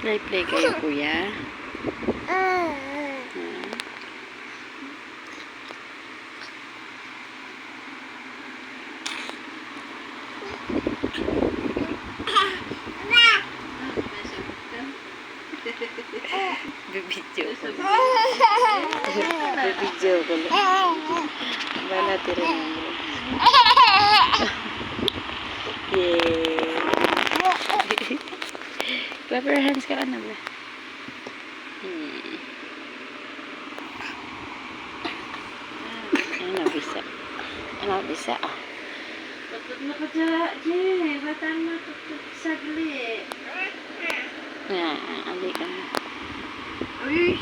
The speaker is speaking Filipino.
Play kayo, kuya. Bibidyo ko. Bibidyo ko. Bala tira mo. Yay! Clap your hands ka na ba? Ano bisa? Ano bisa? Tutut na pa dyan, Jay. Bataan mo tutut saglit. Nga, alik ka na. Uy!